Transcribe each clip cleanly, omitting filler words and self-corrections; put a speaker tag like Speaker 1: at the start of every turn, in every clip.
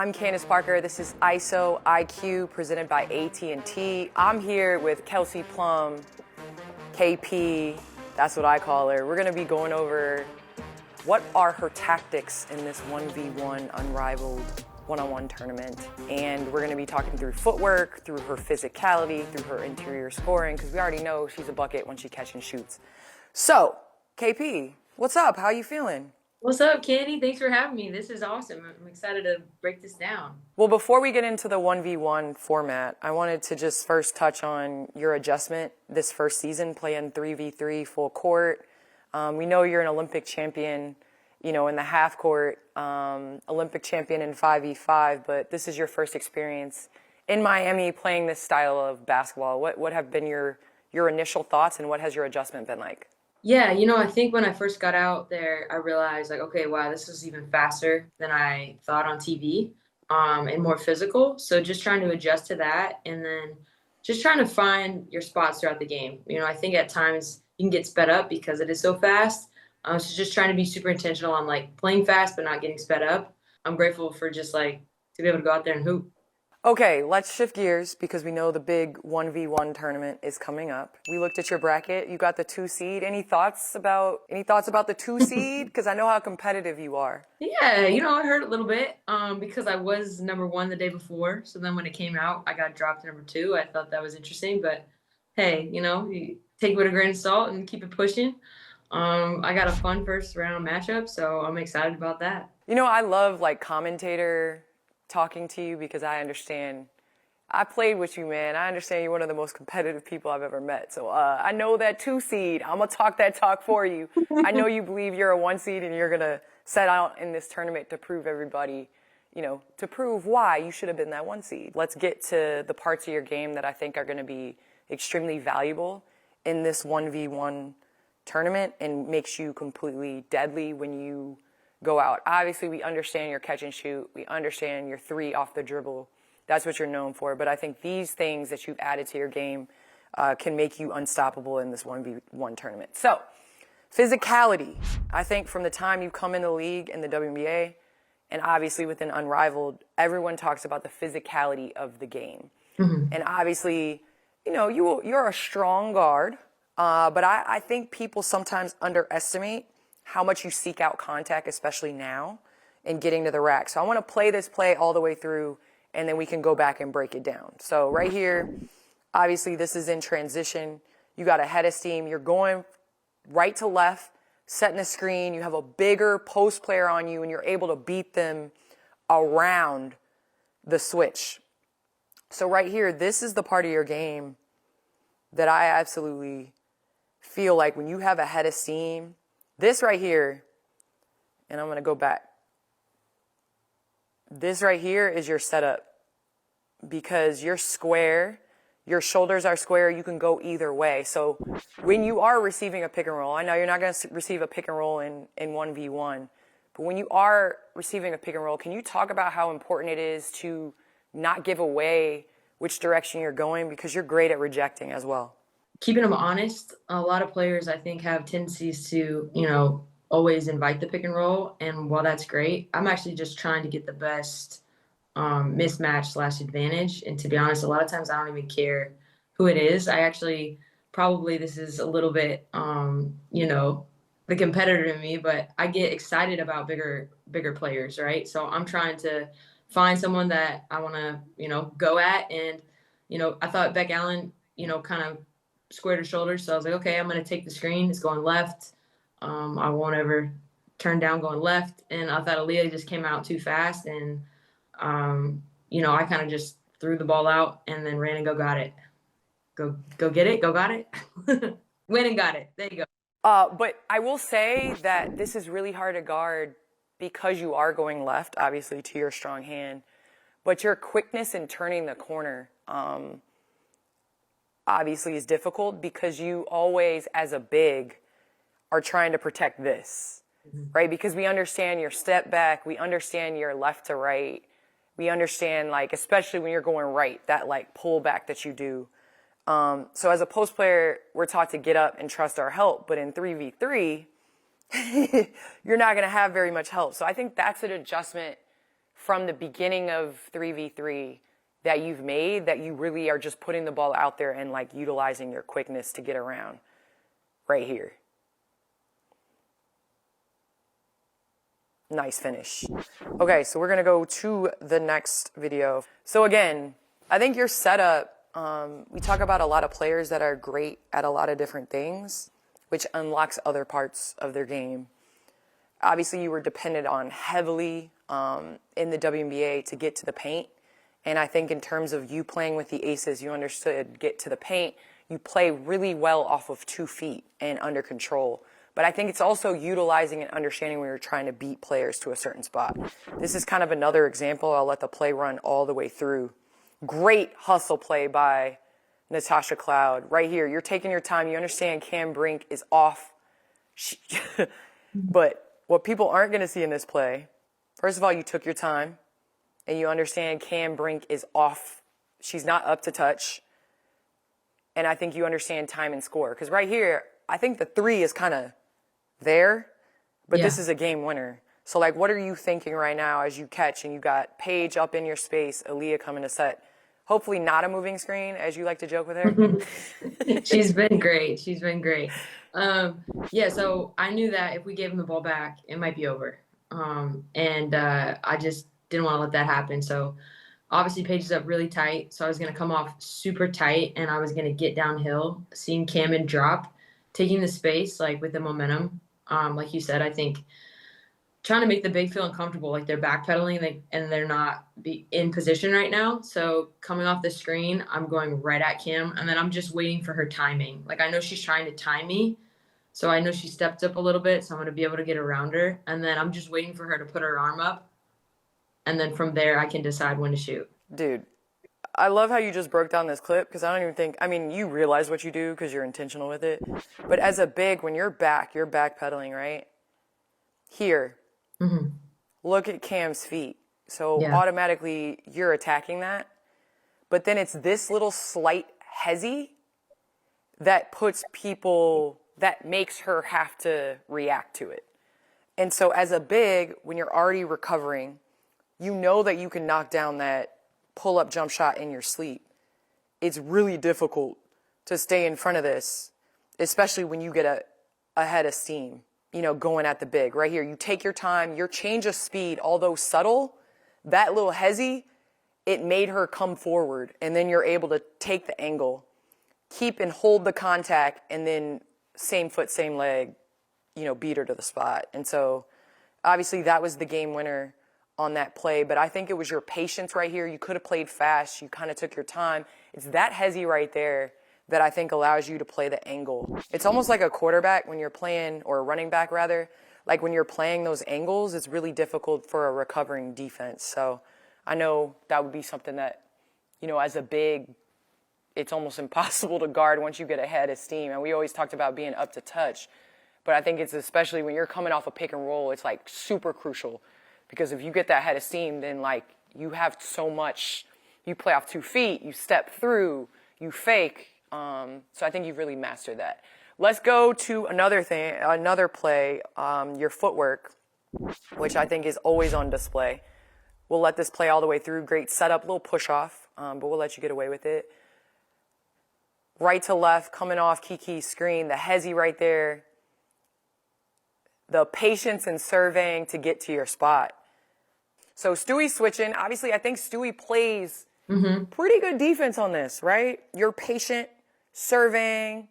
Speaker 1: I'm Candace Parker. This is ISO IQ presented by AT&T. I'm here with Kelsey Plum, KP, that's what I call her. We're going to be going over what are her tactics in this 1v1 Unrivaled one-on-one tournament. And we're going to be talking through footwork, through her physicality, through her interior scoring, because we already know she's a bucket when she catches and shoots. So, KP, what's up? How you feeling?
Speaker 2: What's up, Candy? Thanks for having me. This is awesome. I'm excited to break this down.
Speaker 1: Well, before we get into the 1v1 format, I wanted to just first touch on your adjustment this first season, playing 3v3 full court. We know you're an Olympic champion, in the half court, Olympic champion in 5v5, but this is your first experience in Miami playing this style of basketball. What have been your initial thoughts, and what has your adjustment been like?
Speaker 2: Yeah, I think when I first got out there, I realized okay, wow, this is even faster than I thought on TV, and more physical. So just trying to adjust to that, and then just trying to find your spots throughout the game. I think at times you can get sped up because it is so fast. So just trying to be super intentional on playing fast but not getting sped up. I'm grateful for just to be able to go out there and hoop.
Speaker 1: Okay, let's shift gears because we know the big 1v1 tournament is coming up. We looked at your bracket. You got the 2 seed. Any thoughts about the 2 seed? Because I know how competitive you are.
Speaker 2: Yeah, I heard a little bit because I was number 1 the day before. So then when it came out, I got dropped to number 2. I thought that was interesting. But hey, you take it with a grain of salt and keep it pushing. I got a fun first round matchup, so I'm excited about that.
Speaker 1: I love commentator talking to you because I understand. I played with you, man. I understand you're one of the most competitive people I've ever met. So I know that 2 seed. I'm going to talk that talk for you. I know you believe you're a 1 seed and you're going to set out in this tournament to prove everybody, to prove why you should have been that 1 seed. Let's get to the parts of your game that I think are going to be extremely valuable in this 1v1 tournament and makes you completely deadly when you go out. Obviously, we understand your catch and shoot. We understand your 3 off the dribble. That's what you're known for. But I think these things that you've added to your game can make you unstoppable in this 1v1 tournament. So, physicality. I think from the time you come in the league in the WNBA, and obviously within Unrivaled, everyone talks about the physicality of the game. Mm-hmm. And obviously, you're a strong guard, but I think people sometimes underestimate how much you seek out contact, especially now, in getting to the rack. So I want to play this play all the way through, and then we can go back and break it down. So right here, obviously this is in transition. You got a head of steam. You're going right to left, setting a screen. You have a bigger post player on you, and you're able to beat them around the switch. So right here, this is the part of your game that I absolutely feel like when you have a head of steam, this right here, and I'm going to go back. This right here is your setup because you're square, your shoulders are square, you can go either way. So when you are receiving a pick and roll, I know you're not going to receive a pick and roll in 1v1, but when you are receiving a pick and roll, can you talk about how important it is to not give away which direction you're going because you're great at rejecting as well?
Speaker 2: Keeping them honest. A lot of players, I think, have tendencies to, always invite the pick and roll. And while that's great, I'm actually just trying to get the best mismatch / advantage. And to be honest, a lot of times I don't even care who it is. I actually probably this is a little bit, the competitor in me, but I get excited about bigger players, right? So I'm trying to find someone that I want to, go at. And, I thought Beck Allen, kind of squared her shoulders. So I was like, okay, I'm going to take the screen. It's going left. I won't ever turn down going left. And I thought Aaliyah just came out too fast. And, I kind of just threw the ball out and then ran and got it. Go get it. Go got it. Win and got it. There you go.
Speaker 1: But I will say that this is really hard to guard because you are going left, obviously, to your strong hand. But your quickness in turning the corner, obviously is difficult because you always, as a big, are trying to protect this, right? Because we understand your step back, we understand your left to right, we understand especially when you're going right, that pull back that you do. So as a post player, we're taught to get up and trust our help, but in 3v3, you're not going to have very much help. So I think that's an adjustment from the beginning of 3v3 that you've made that you really are just putting the ball out there and like utilizing your quickness to get around right here? Nice finish. Okay, so we're going to go to the next video. So again, I think your setup, we talk about a lot of players that are great at a lot of different things, which unlocks other parts of their game. Obviously, you were dependent on heavily in the WNBA to get to the paint. And I think in terms of you playing with the Aces, you understood get to the paint. You play really well off of 2 feet and under control. But I think it's also utilizing and understanding when you're trying to beat players to a certain spot. This is kind of another example. I'll let the play run all the way through. Great hustle play by Natasha Cloud. Right here, you're taking your time. You understand Cam Brink is off. But what people aren't going to see in this play, first of all, you took your time. And you understand Cam Brink is off. She's not up to touch. And I think you understand time and score. Because right here, I think the 3 is kind of there, but this is a game winner. So, like, what are you thinking right now as you catch and you got Paige up in your space, Aaliyah coming to set? Hopefully not a moving screen, as you like to joke with her.
Speaker 2: She's been great. She's been great. Yeah, so I knew that if we gave him the ball back, it might be over. I just didn't want to let that happen. So obviously Paige is up really tight. So I was going to come off super tight and I was going to get downhill, seeing Camden drop, taking the space, like with the momentum. Like you said, I think trying to make the big feel uncomfortable, like they're backpedaling and they're not in position right now. So coming off the screen, I'm going right at Cam and then I'm just waiting for her timing. Like I know she's trying to time me. So I know she stepped up a little bit. So I'm going to be able to get around her. And then I'm just waiting for her to put her arm up. And then from there, I can decide when to shoot.
Speaker 1: Dude, I love how you just broke down this clip because I don't even think, I mean, you realize what you do because you're intentional with it. But as a big, when you're backpedaling, right? Here, look at Cam's feet. So automatically you're attacking that. But then it's this little slight hezzy that puts people, that makes her have to react to it. And so as a big, when you're already recovering, you know that you can knock down that pull-up jump shot in your sleep. It's really difficult to stay in front of this, especially when you get a head of steam, you know, going at the big. Right here, you take your time, your change of speed, although subtle, that little hezzy, it made her come forward, and then you're able to take the angle, keep and hold the contact, and then same foot, same leg, you know, beat her to the spot. And so obviously that was the game winner on that play, but I think it was your patience right here. You could have played fast. You kind of took your time. It's that hezzy right there that I think allows you to play the angle. It's almost like a quarterback when you're playing, or a running back rather, like when you're playing those angles, it's really difficult for a recovering defense. So I know that would be something that, you know, as a big, it's almost impossible to guard once you get a head of steam. And we always talked about being up to touch, but I think it's especially when you're coming off a pick and roll, it's like super crucial. Because if you get that head of steam, then like you have so much, you play off 2 feet, you step through, you fake. So I think you've really mastered that. Let's go to another thing, another play, your footwork, which I think is always on display. We'll let this play all the way through. Great setup, little push off, but we'll let you get away with it. Right to left, coming off Kiki's screen, the hezzy right there. The patience and surveying to get to your spot. So Stewie's switching. Obviously, I think Stewie plays pretty good defense on this, right? You're patient, surveying,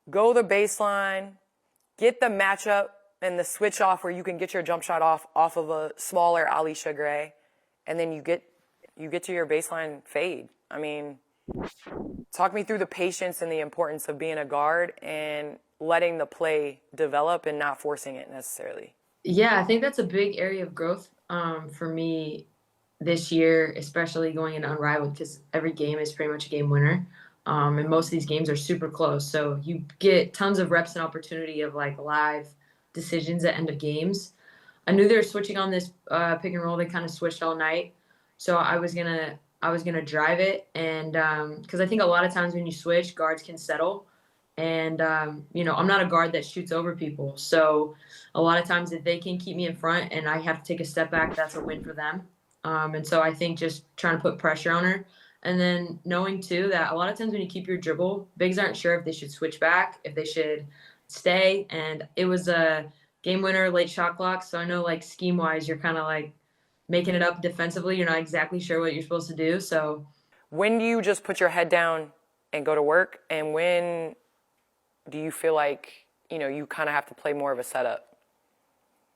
Speaker 1: go the baseline, get the matchup and the switch off where you can get your jump shot off of a smaller Alicia Gray, and then you get to your baseline fade. I mean, talk me through the patience and the importance of being a guard and letting the play develop and not forcing it necessarily.
Speaker 2: Yeah, I think that's a big area of growth for me this year, especially going into Unrivaled, because every game is pretty much a game winner. And most of these games are super close. So you get tons of reps and opportunity of like live decisions at end of games. I knew they were switching on this pick and roll. They kind of switched all night. So I was gonna drive it, and because I think a lot of times when you switch, guards can settle. And, I'm not a guard that shoots over people. So a lot of times if they can keep me in front and I have to take a step back, that's a win for them. And so I think just trying to put pressure on her. And then knowing too that a lot of times when you keep your dribble, bigs aren't sure if they should switch back, if they should stay. And it was a game winner, late shot clock. So I know like scheme wise, you're kind of like making it up defensively. You're not exactly sure what you're supposed to do. So
Speaker 1: When do you just put your head down and go to work? And when do you feel like, you kind of have to play more of a setup?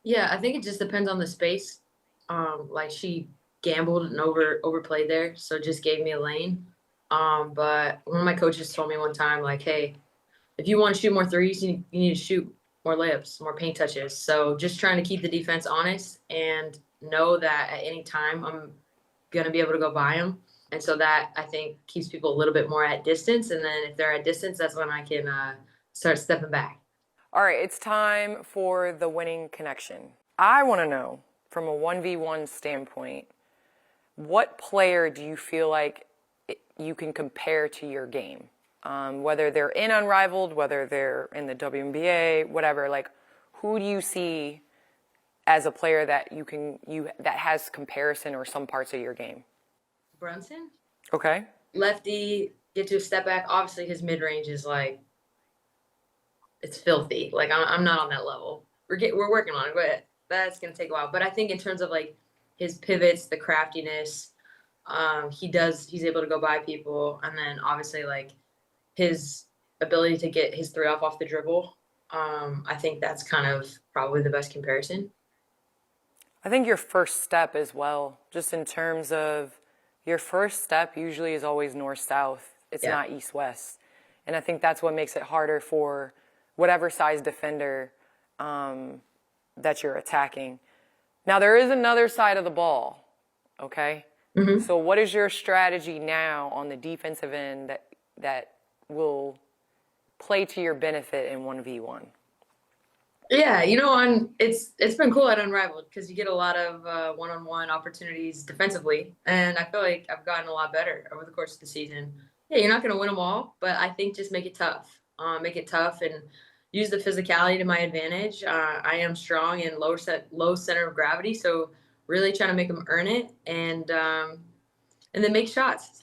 Speaker 2: yeah, I think it just depends on the space. Like she gambled and overplayed there, so it just gave me a lane. But one of my coaches told me one time, like, hey, if you want to shoot more threes, you need to shoot more layups, more paint touches. So just trying to keep the defense honest and know that at any time I'm gonna be able to go by them. And so that I think keeps people a little bit more at distance. And then if they're at distance, that's when I can start stepping back.
Speaker 1: All right, it's time for the winning connection. I want to know, from a 1v1 standpoint, what player do you feel like you can compare to your game? Whether they're in Unrivaled, whether they're in the WNBA, whatever, like who do you see as a player that that has comparison or some parts of your game?
Speaker 2: Brunson,
Speaker 1: Okay.
Speaker 2: lefty, get to a step back. Obviously, his mid range is like it's filthy. Like I'm not on that level. We're working on it, but that's gonna take a while. But I think in terms of like his pivots, the craftiness, he's able to go by people, and then obviously like his ability to get his three off the dribble. I think that's kind of probably the best comparison.
Speaker 1: I think your first step as well, just in terms of your first step usually is always north-south. It's
Speaker 2: Yeah.
Speaker 1: not east-west. And I think that's what makes it harder for whatever size defender that you're attacking. Now, there is another side of the ball, okay?
Speaker 2: Mm-hmm.
Speaker 1: So what is your strategy now on the defensive end that will play to your benefit in 1v1?
Speaker 2: Yeah, it's been cool at Unrivaled because you get a lot of one-on-one opportunities defensively, and I feel like I've gotten a lot better over the course of the season. Yeah, you're not going to win them all, but I think just make it tough. Make it tough and use the physicality to my advantage. I am strong and low center of gravity, so really trying to make them earn it and then make shots.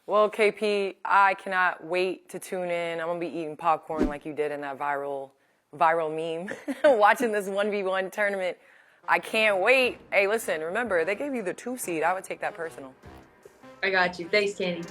Speaker 1: Well, KP, I cannot wait to tune in. I'm going to be eating popcorn like you did in that viral meme, watching this 1v1 tournament. I can't wait. Hey, listen, remember, they gave you the 2 seed. I would take that personal.
Speaker 2: I got you. Thanks, Candy.